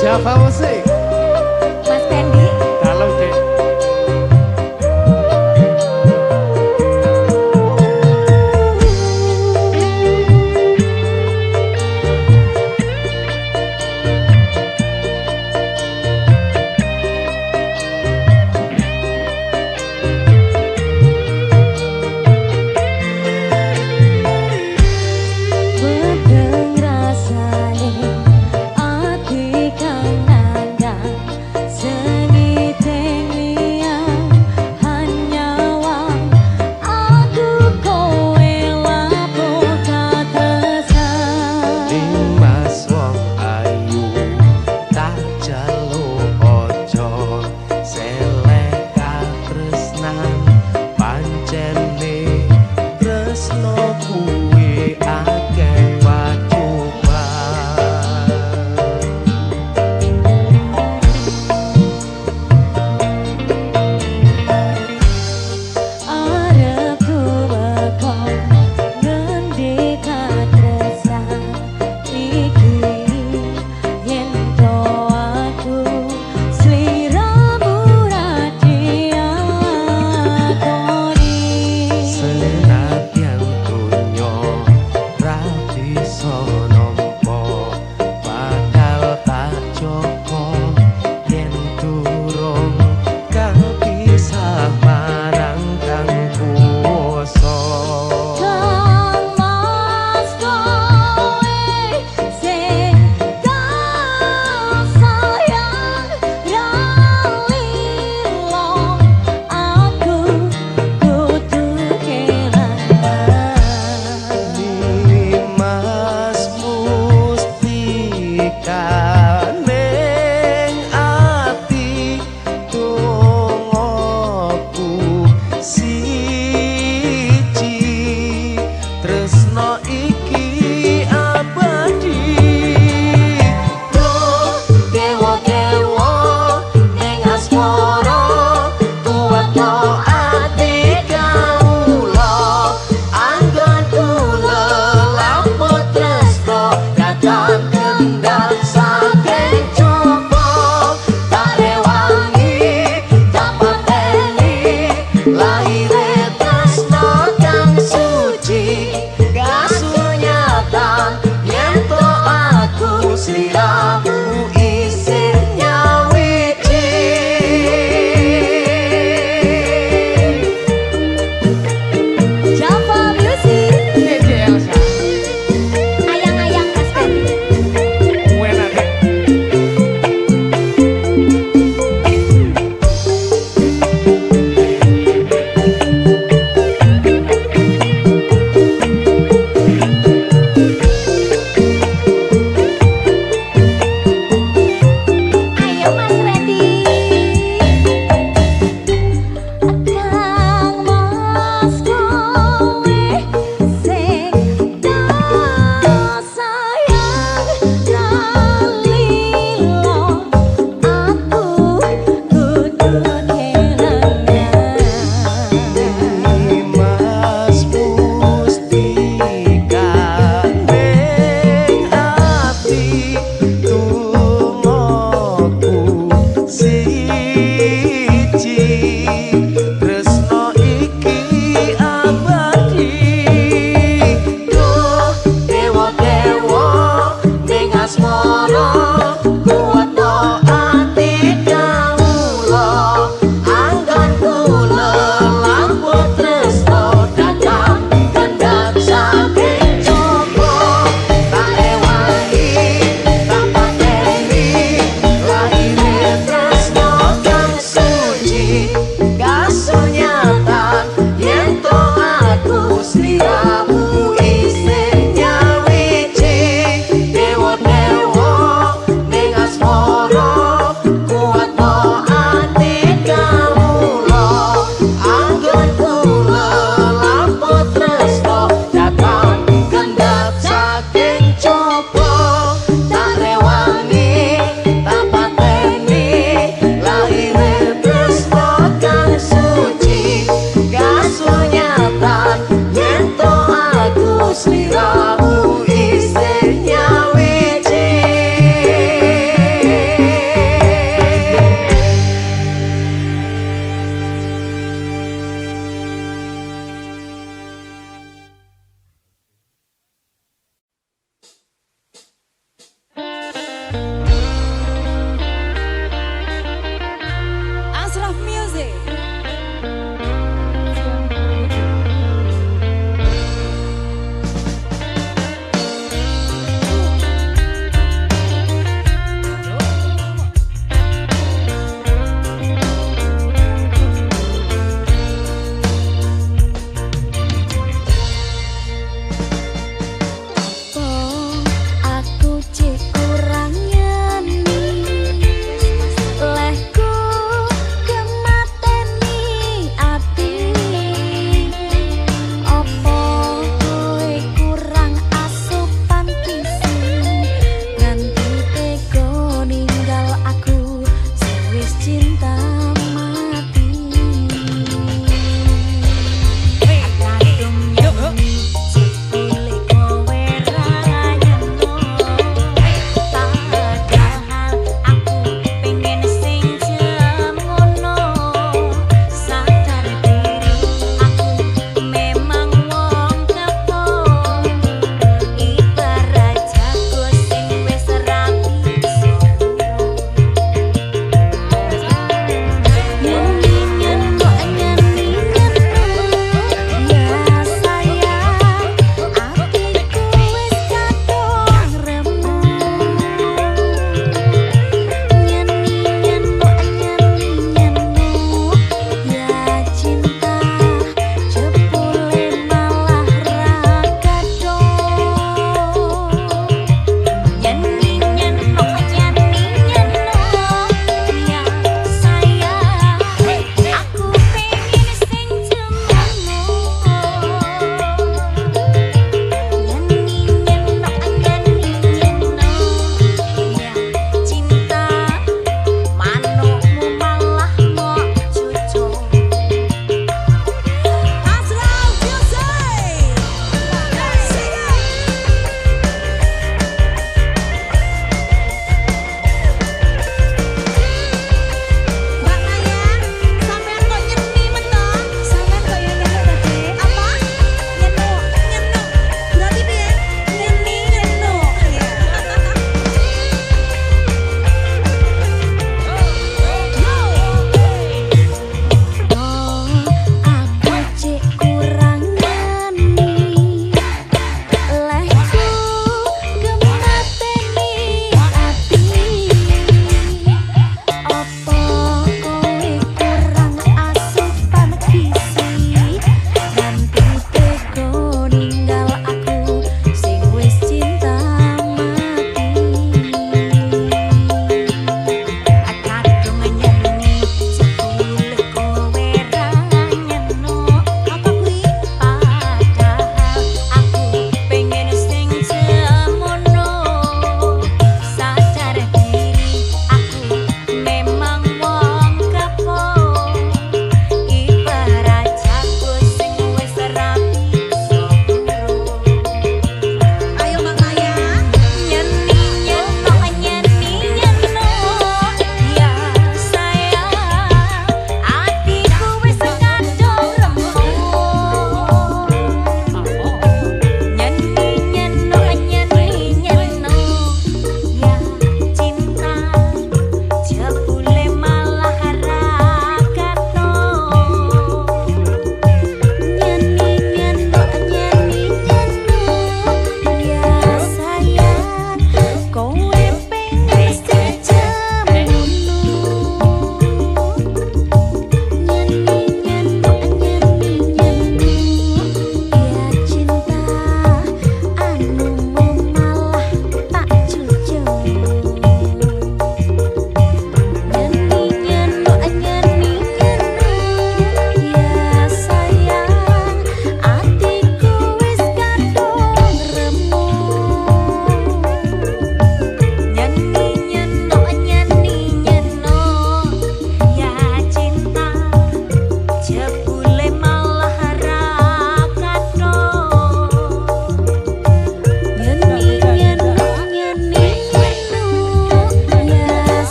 Java Musik. Mas Pendi. Kalau dek. Bedeng rasane ati kang nandang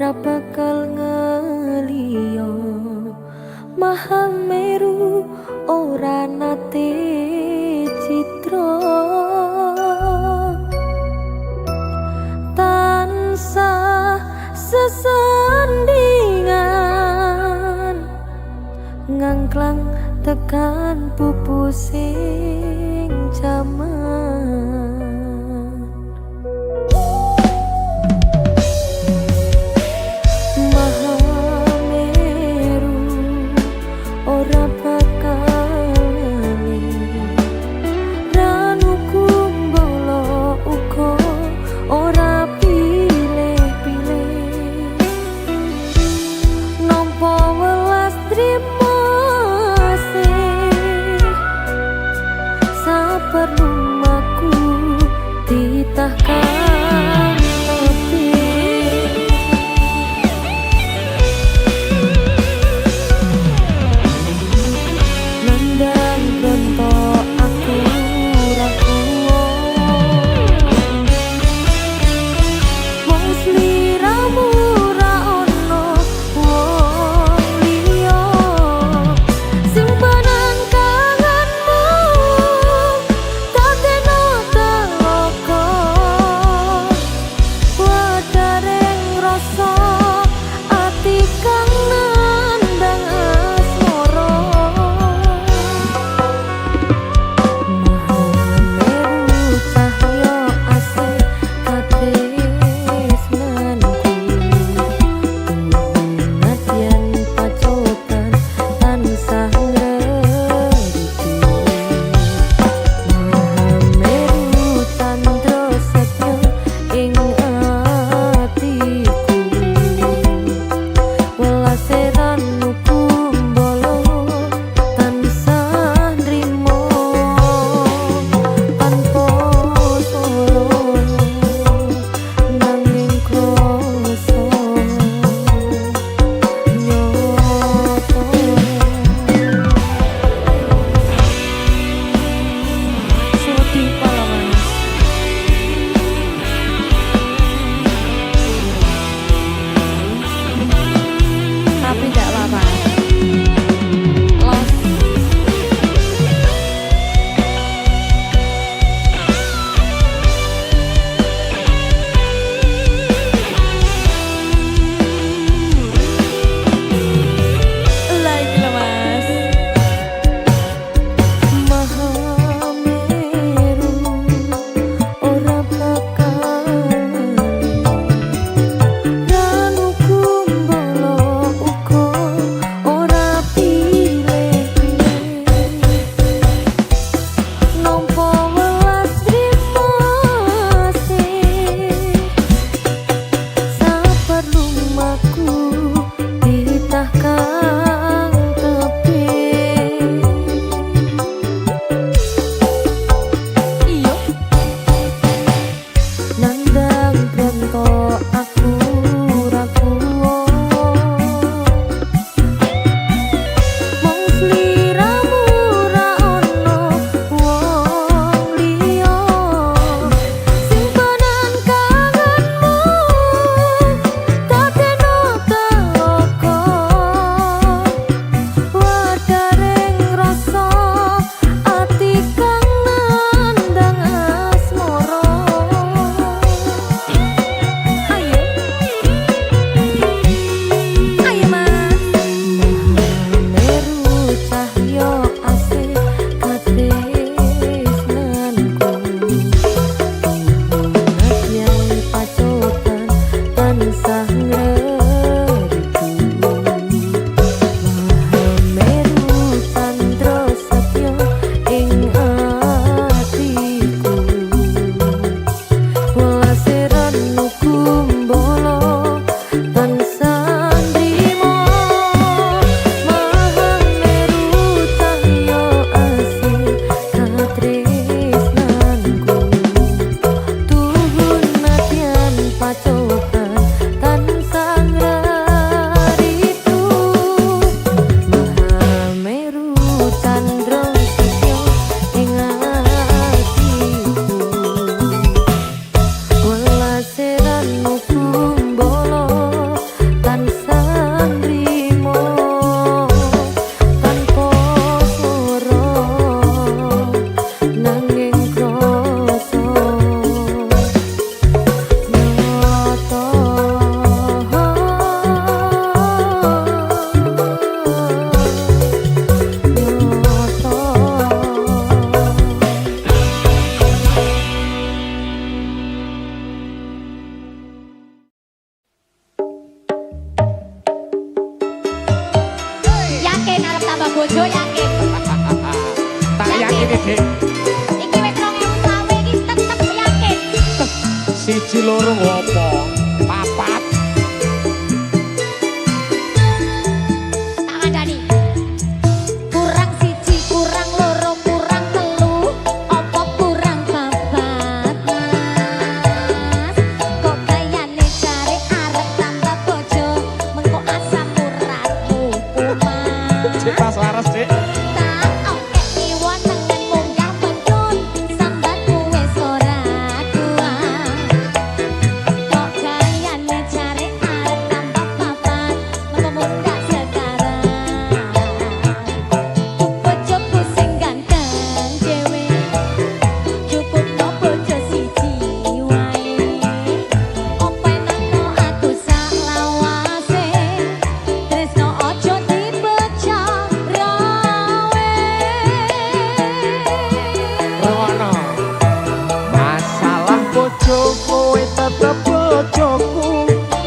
ora bakal ngeliyo. Mahameru ora nate citra, tansah sesandingan ngangklang tekan pupusing jaman. Mahameru ora bakal ngeli, ranu kumbolo uga ora pilih-pilih. Nampa welas trimo sih saperlumaku ditahkan lebih. Nandang bronto aku ra kuwat, wong sliramu ra ono wong liya. Simpanan kangenmu tateno teloko, wadaring rasa ati kang nandang asmara. Mahameru cahya asih katresnanku, nadyan pacoban tansah ngrediku. Mahameru candra setya ing atiku, welase ranu kumbolo tansah nrimo tanpa solo nanging krasa nyoto. Sudi Pahlawan. Tapi tidak apa-apa. Los. Lagi lah mas. Mahameru ora bakal ngeli, ranu kumbolo uga ora pilih-pilih. Nampa welas trimo sih saperlumaku ditahkan tebih. Iyo nandang bronto aku ra kuwat, mung sliramu ra ono wong liya. Simpanan kangenmu tateno teloko, wadaring rasa ati kang nandang asmara. Ayo, ayo mas. Mahameru cahya asih katresnanku, nadyan pacoban tansah ngrediku. Mahameru candra setya ing atiku, welase ranu kumbolo tansah nrimo. Mahameru cahya asih katresnanku, tuhun nadyan pacoban tansah ngrediku. Mahameru candra setya ing atiku, welase ranu bojo yakin. Tak yakin Dik. Iki wis 2020 iki tetep yakin. Siji loro ngopo? Papat. Tak kandhani. Kurang siji, kurang loro, kurang telu, apa kurang papat, Mas? Kok kayane jare arep tambah bojo, mengko asam uratmu kumat. Cek pas waras Dik. Tak oke iwon tengen munggah mentun, sambatmu wis ora kuat. Kok kayane jare arep tambah papat, mengko munggah sekarang. Bojoku sing ganteng dhewe, cukupno bojo siji wae. Openano aku sak lawase, tresno ojo dibecah rawe. Rono. Masalah bojo kowe tetep bojoku.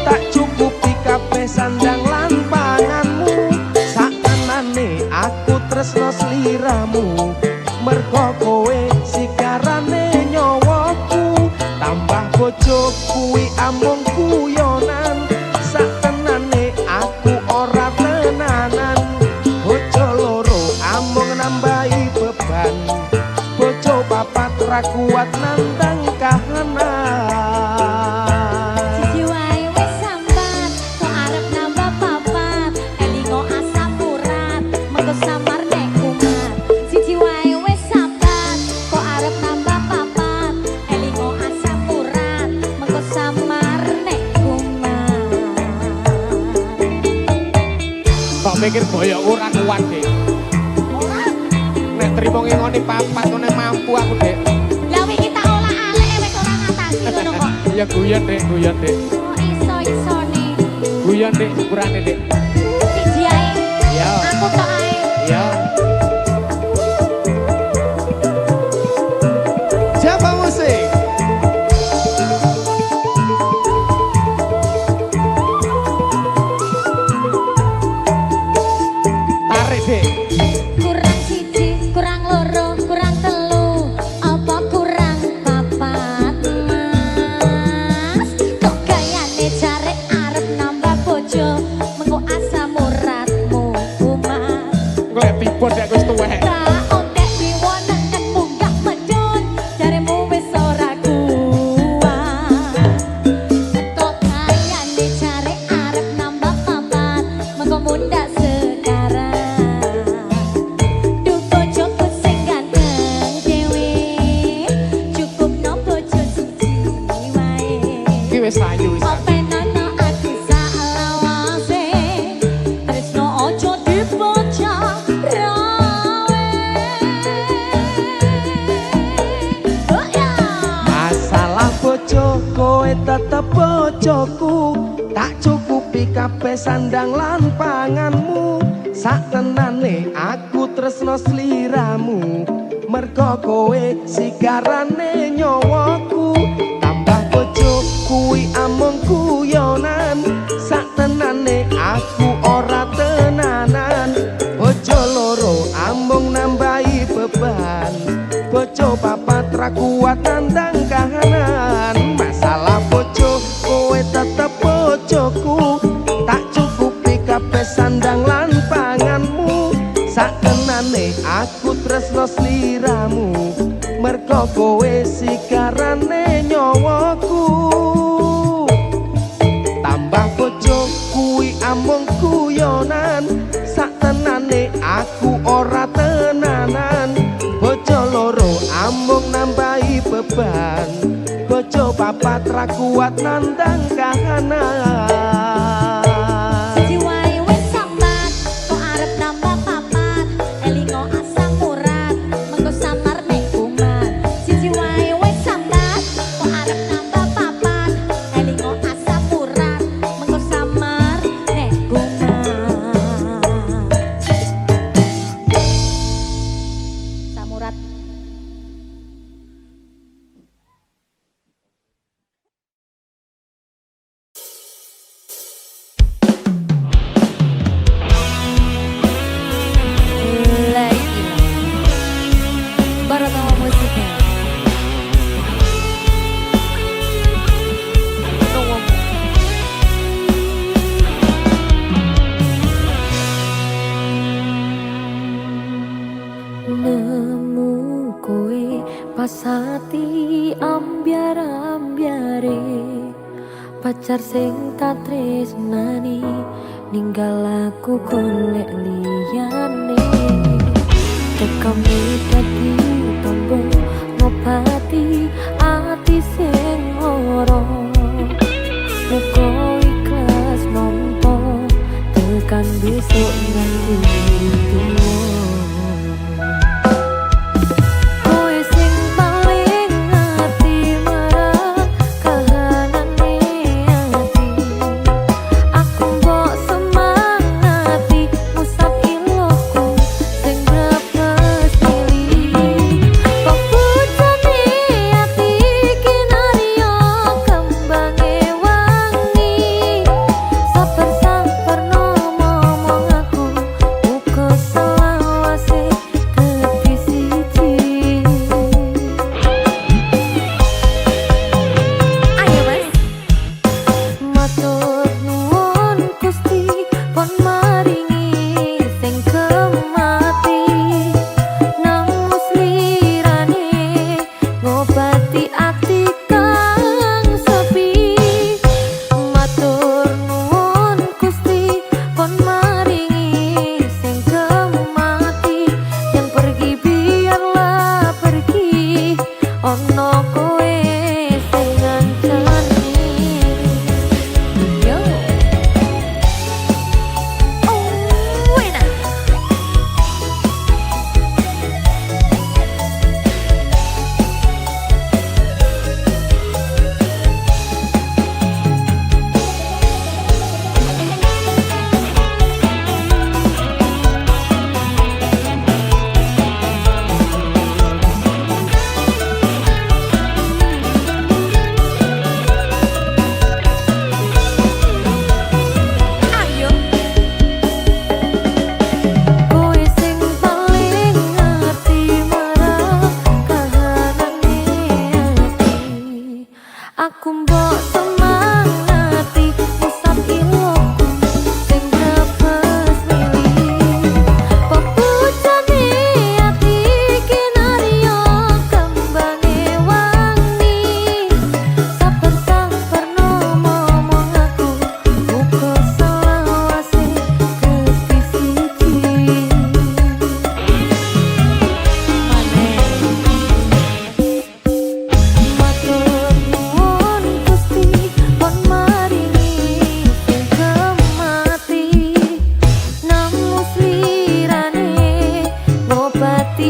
Tak cukupi kabeh sandang lan panganmu. Sakenane aku tresno sliramu. Mergo kowe sikarane nyawaku. Tambah bojo kuwi amung guyonan. Sakenane aku ora tenanan. Bojo loro amung nambahi beban. Bojo papat ra kuat nandang kahanan. Siji wae wis sambat, kok arep nambah papat, elingo asam urat, mengko samar nek kumat. Siji wae wis sambat, kok arep nambah papat, elingo asam urat, mengko samar nek kumat. Kok mikir boyok ora kuat Dik. Nek trimo ngingoni papat ngene mampu aku Dik. Lah wingi tak olah alek wis ora ngatasi ngono kok. Ya guyon Dik, guyon Dik. Oh iso-isone. Guyon Dik syukurane Dik. Siji ae. Ya. Aku tok ae. Ya. Siapa musik? Tarik Dik. Kurang siji, kurang loro, kurang telu, apa kurang papat, Mas? Kok gayane jare arep nambah bojo, mengko asam uratmu kumat. Golek pipot ya wis tuwek. Tak ondek wiwonen kan munggah medun, jaremu wis ora kuat. Kok gayane jare arep nambah papat, mengko mundak sekarang. Duh bojoku sing ganteng dhewe, cukupno bojo siji wae. Iki wis ayu wis. Openano aku sak lawase, tresno ojo dibocah rawe. Oh ya. Masalah bojo kowe tetep bojoku. Tak cukupi kabeh sandang lan panganmu. Sakenane aku tresno sliramu. Mergo kowe sigarane nyawaku. Tambah bojo kuwi amung guyonan. Sakenane aku ora tenanan. Bojo loro amung nambahi beban. Bojo papat ra kuat nandang kahanan. Masalah bojo kowe tetep bojoku. Tak cukupi kabeh sandang lan panganmu. Sakenane aku tresno sliramu. Mergo kowe sigarane nyawaku. Tambah bojo kuwi amung guyonan. Sakenane aku ora tenanan. Bojo loro amung nambahi beban. Bojo papat ra kuat nandang kahanan. Siji wae wis sambat, kok arep nambah papat, elingo asam urat, mengko samar nek kumat. Siji wae wis sambat, kok arep nambah papat, elingo asam urat, mengko samar nek kumat. Samurat. pacar sing tak tresnani ninggal aku golek liyane tekane dadi tombo ngobati ati sing lara muga ikhlas nampa tekan besok nganti tuwa. Aku mbok semangati usap ilmuku sing brebes milih pepujane ati kinarya kembange wangi saper-saper ngomong aku muga selawase keti siji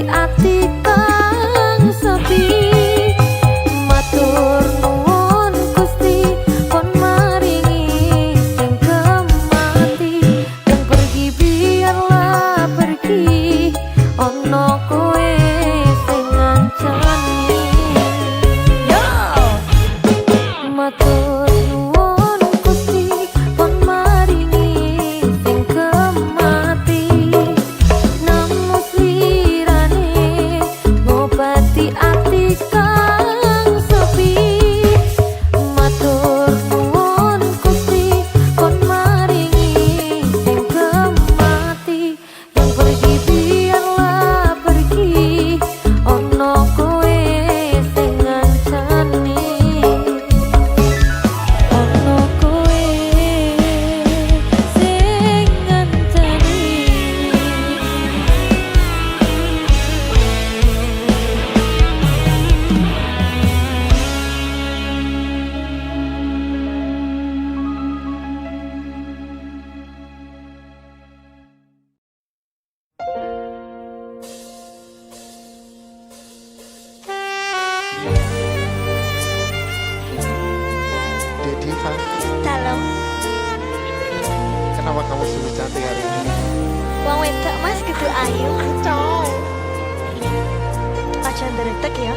ati kang sepi matur nuwun Gusti kon maringi sing kemati yang pergi biarlah pergi ono kowe sing ngancani yo matur nuwun Gusti kon maringi sing kemati namus ngobati ati kang sepi matur nuwun Gusti kon maringi sing kemati yang pergi biarlah pergi ono kowe sing ngancani ono kowe sing ngancani. Diva, Dalam kenapa kamu sungguh cantik hari ini? wong wedok Mas kudu ayu. Coy. Pacar deretek ya.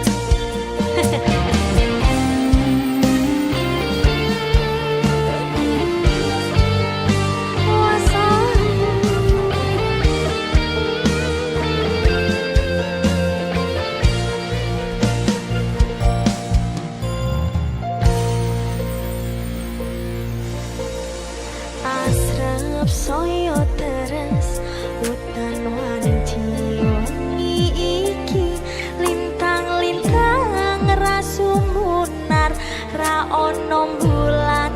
Asrap soyo teres hutan wanci iki lintang-lintang rasumunar ra ono bulan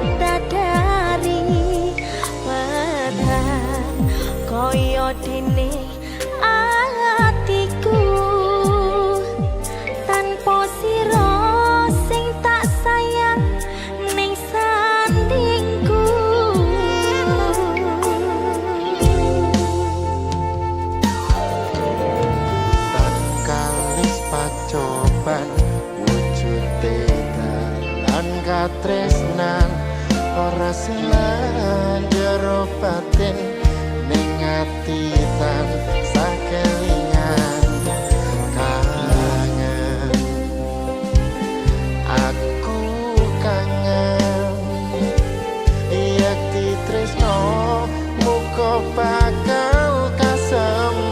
tandingku. Kalis pacoban wujude dalan katresnan ora silan jero batin ning ati tan sakelingan kangen aku kangen yak ditresno muga bakal kasembatan.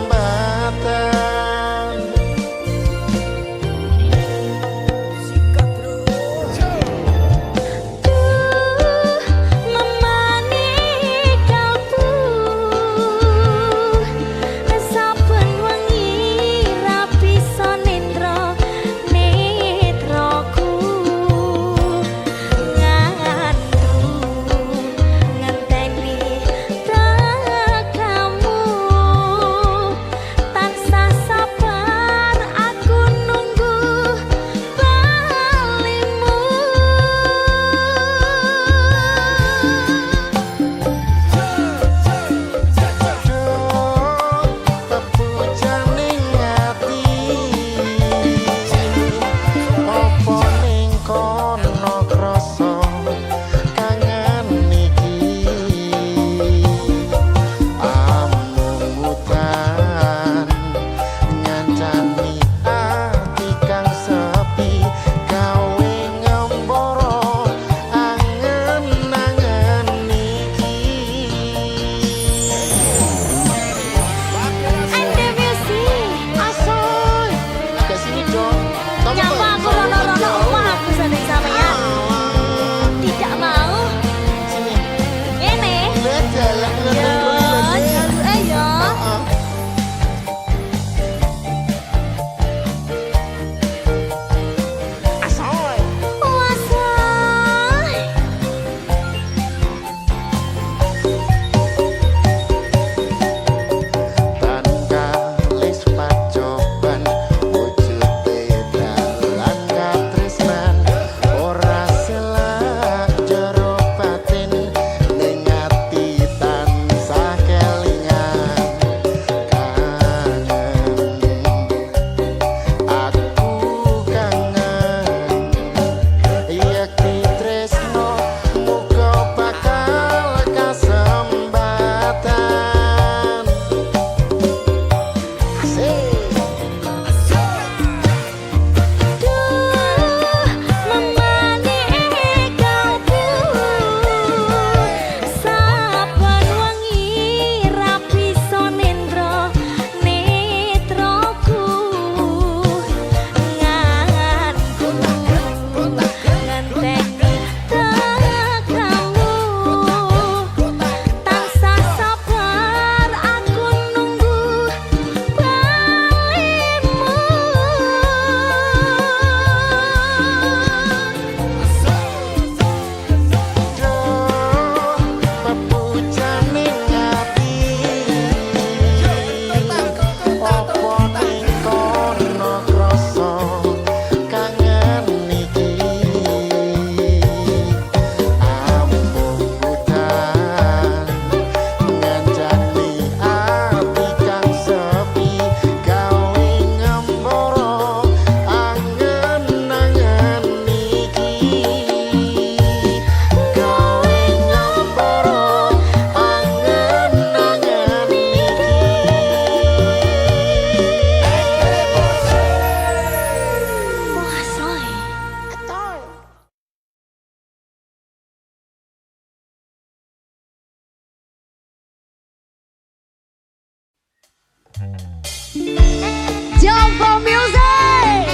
Jump for music.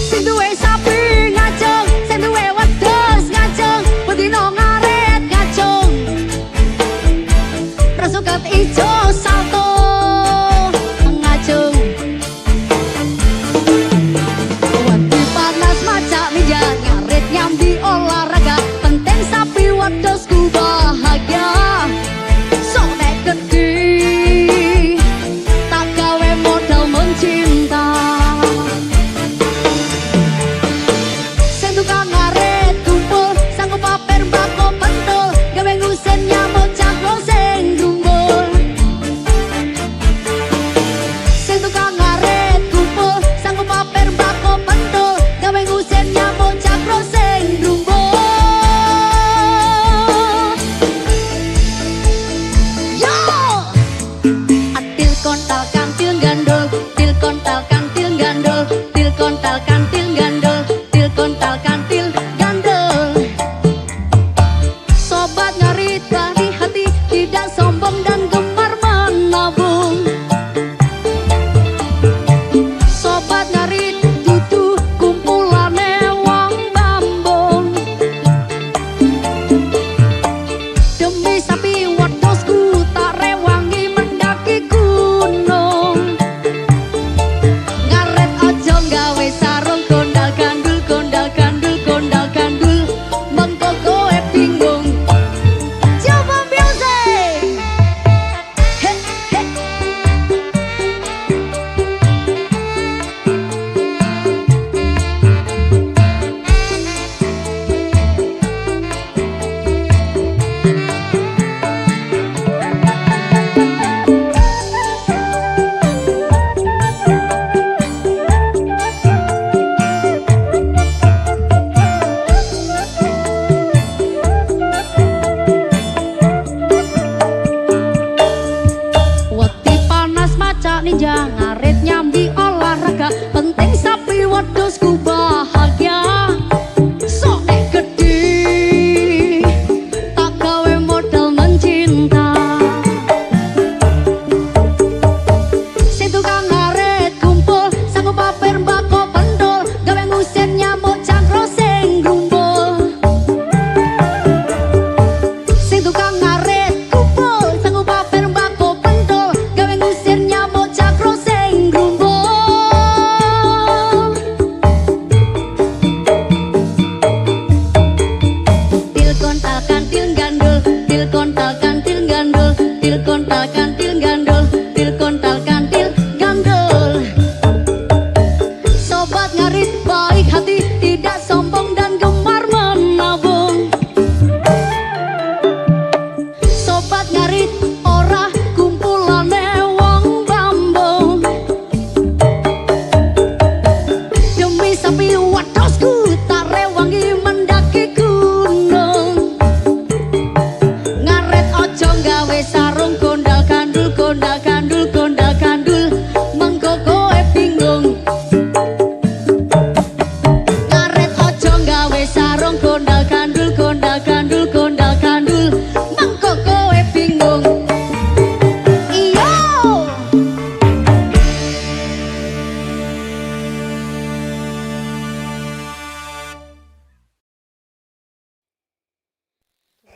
Sing duwe sapi ngacung, sing duwe wedhus ngacung, bedino ngaret ngacung. Rasukat ijo salto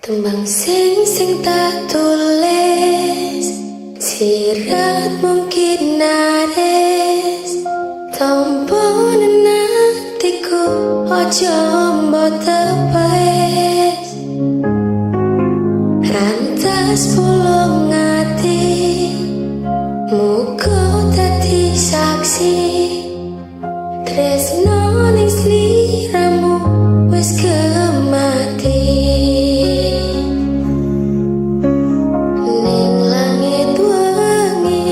Tembang sing tak tulis sirat mungkin nares tompo nenatiku ojo mbok tepes rantas pulung ati muga dadi saksi tresno ning sliramu wis kemati. Ning langit wengi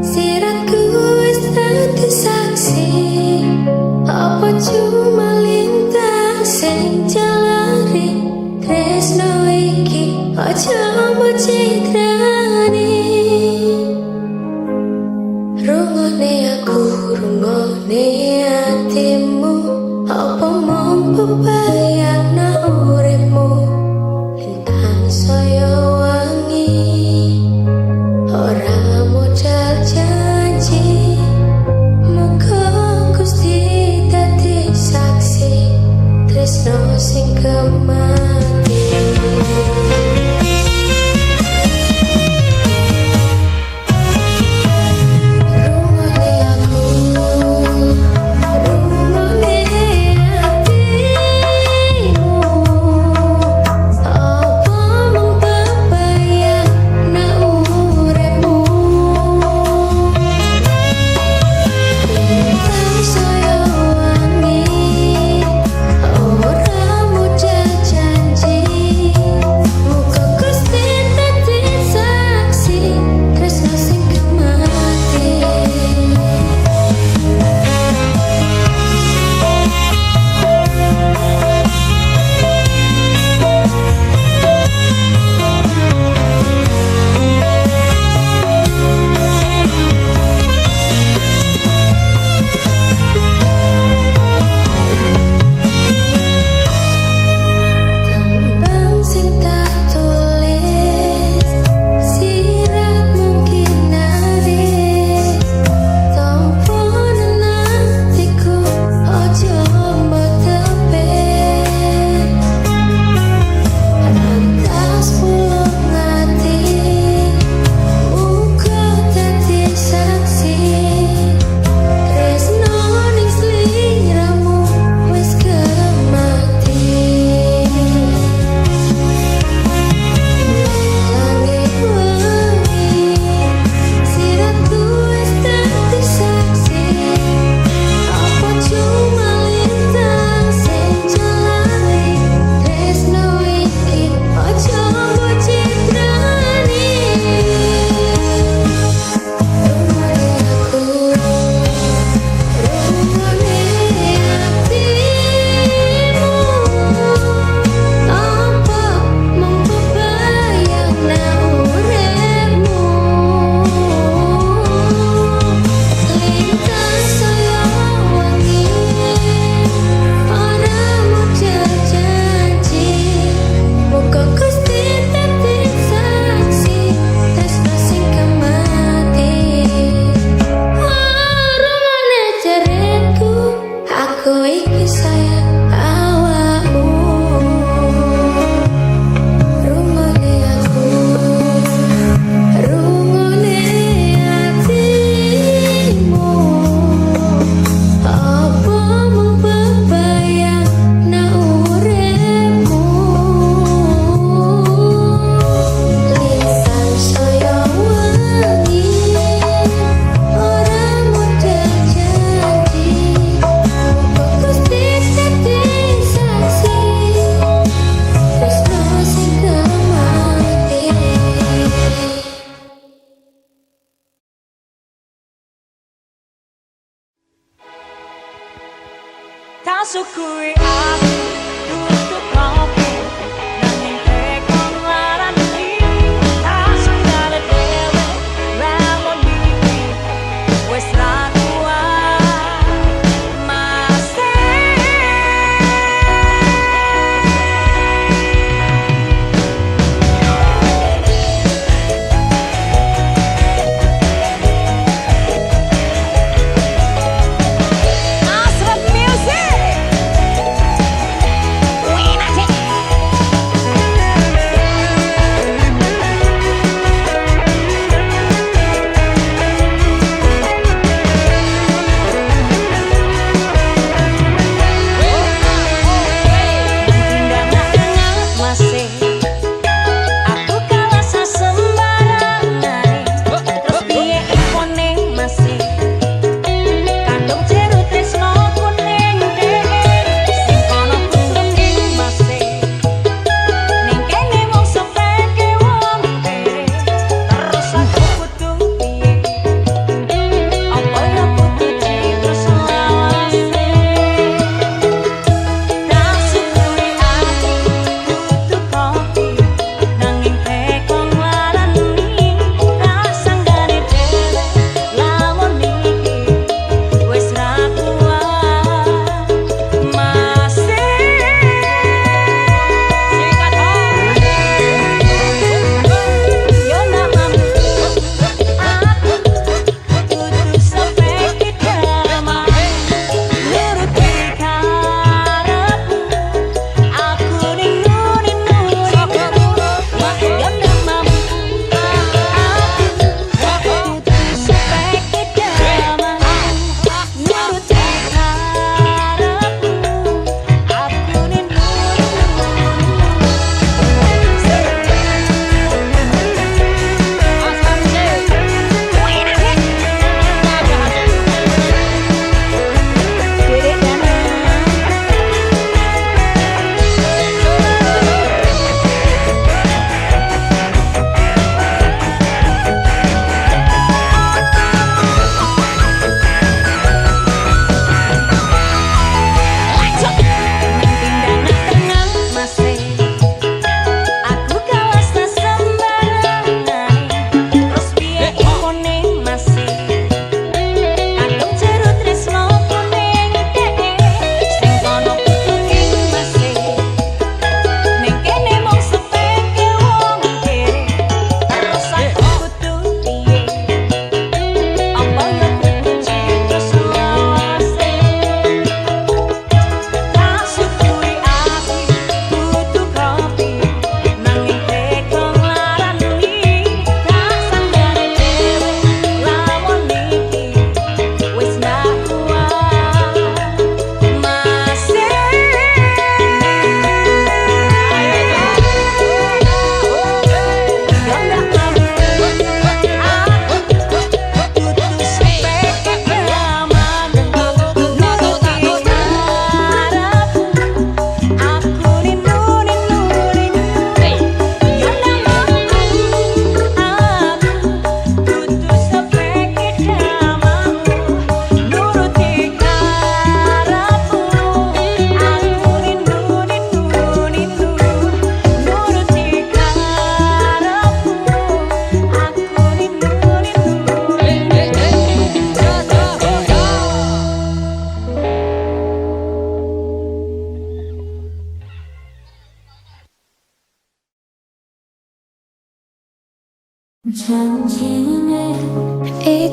siratku wis dadi saksi apa cuma lintang sing jalari tresno iki aja mbok citrani. Rungone aku rungone atimu apa mampu bayangno uripmu lintang saya wangi ora modal janji muga Gusti dadi saksi tresno sing kemati. Rungone aku rungone atimu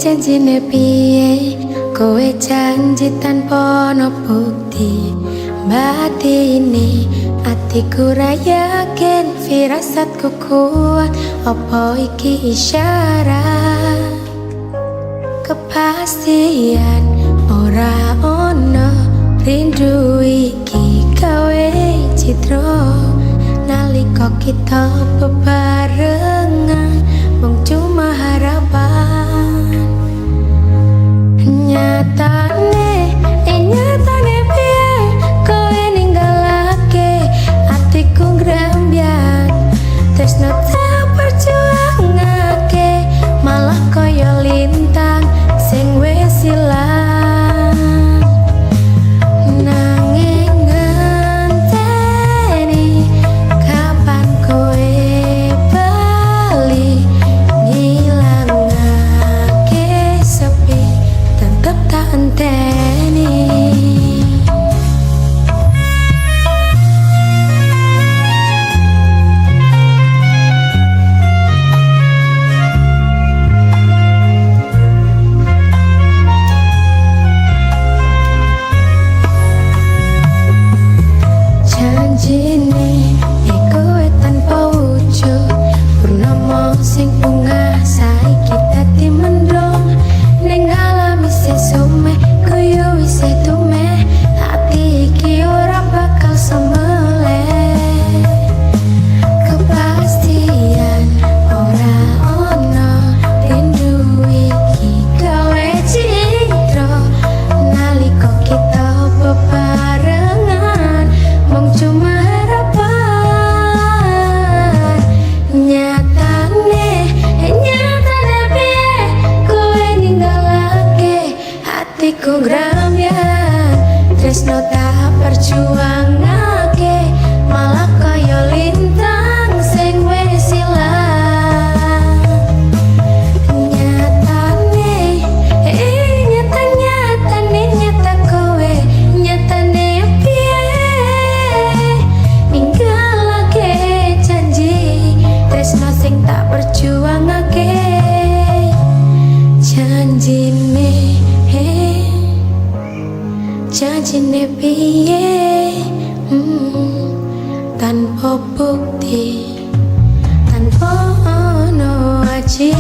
Janjine piye kowe janji tanpa ono bukti batine atiku ra yakin firasatku kuat apa iki isyarat kepastian ora ono rindu iki gawe citra nalika kita bebarengan mung cuma harapan nyatane piye kowe ninggalake atiku ngrembyan tresno tak perjuangake malah kaya lintang sing wis ilang nanging ngenteni kapan kowe bali ngilangake sepi tetep tak enteni. Janjine kowe tanpa wujud purnama sing bunga saiki dadi mendung ning alam isih sume koyo isih tume ati iki ora bakal semele kepastian ora ono rindu iki gawe citra nalika kita bebarengan mung cuma harapan nyatane piye kowe ninggalake hatiku ngramyan tresno tak perjuangake malah kaya lintang sing wis ilang nyata kowe nyatane piye ninggalake janji tresno sing tak perjuangake janjine piye tanpa bukti tanpa ono aji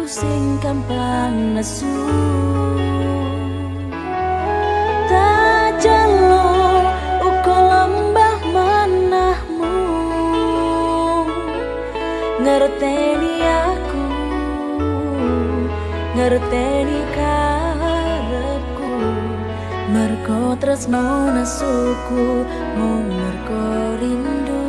sing gampang nesu tak jalo uga lembah manahmu ngerteni aku ngerteni karepku mergo tresno nesuku mung mergo rindu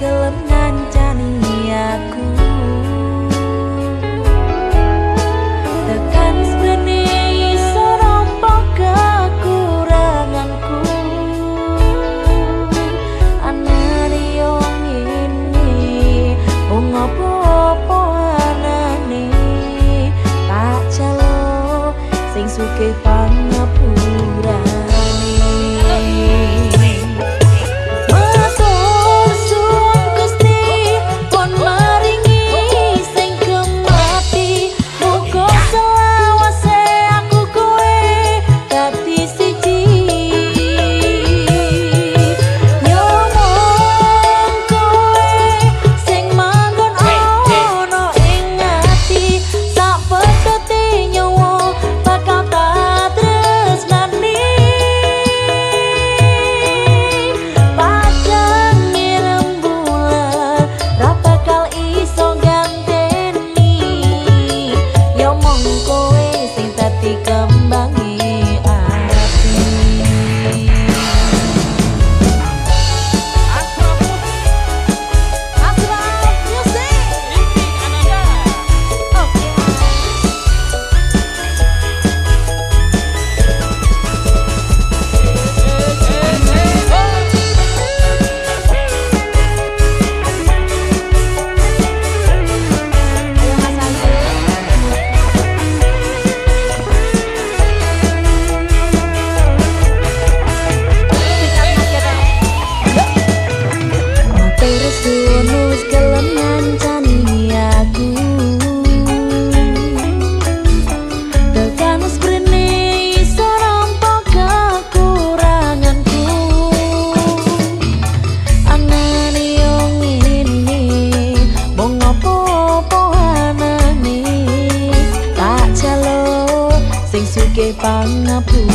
gelem ngancani aku tekan sprene iso nampa kekuranganku anane yo ngene wong apa-apa anane tak pangapunten